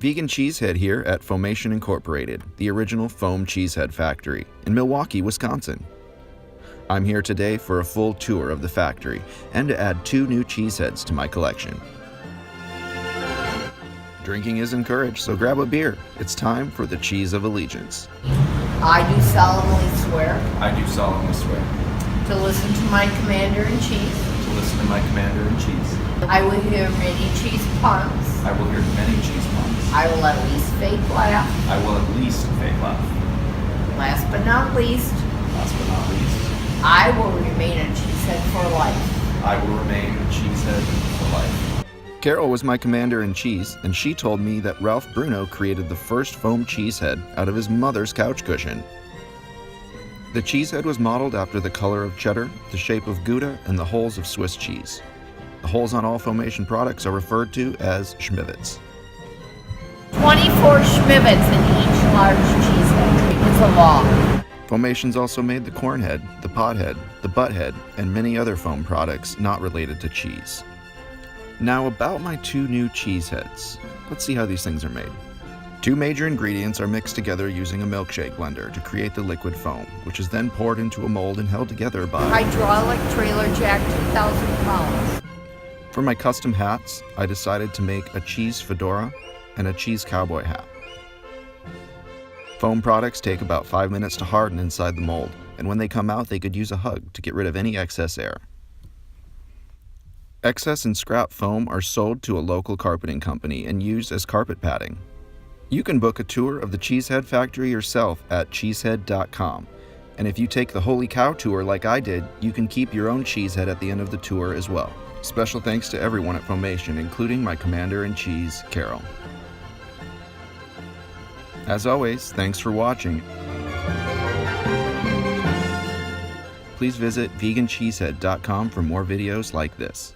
Vegan Cheesehead here at Foamation Incorporated, the original foam cheesehead factory in Milwaukee, Wisconsin. I'm here today for a full tour of the factory and to add 2 new cheeseheads to my collection. Drinking is encouraged, so grab a beer. It's time for the Cheese of Allegiance. I do solemnly swear I do solemnly swear to listen to my Commander-in-Chief. to listen to my Commander-in-Chief. I will hear many cheese puns. I will hear many cheese puns. I will at least fake laugh. I will at least fake laugh. Last but not least, Last but not least, I will remain a cheesehead for life. I will remain a cheesehead for life. Carol was my Commander-in-Chief, and she told me that Ralph Bruno created the first foam cheesehead out of his mother's couch cushion. The cheesehead was modeled after the color of cheddar, the shape of Gouda, and the holes of Swiss cheese. The holes on all Foamation products are referred to as schmivets. 24 schmivets in each large cheesehead. It's a law. Foamation's also made the cornhead, the pothead, the butthead, and many other foam products not related to cheese. Now about my 2 new cheeseheads. Let's see how these things are made. 2 major ingredients are mixed together using a milkshake blender to create the liquid foam, which is then poured into a mold and held together by Hydraulic trailer jack 2,000 pounds. For my custom hats, I decided to make a cheese fedora and a cheese cowboy hat. Foam products take about 5 minutes to harden inside the mold, and when they come out, they could use a hug to get rid of any excess air. Excess and scrap foam are sold to a local carpeting company and used as carpet padding. You can book a tour of the Cheesehead factory yourself at cheesehead.com. And if you take the Holy Cow tour like I did, you can keep your own cheesehead at the end of the tour as well. Special thanks to everyone at Foamation, including my Commander-in-Chief, Carol. As always, thanks for watching. Please visit vegancheesehead.com for more videos like this.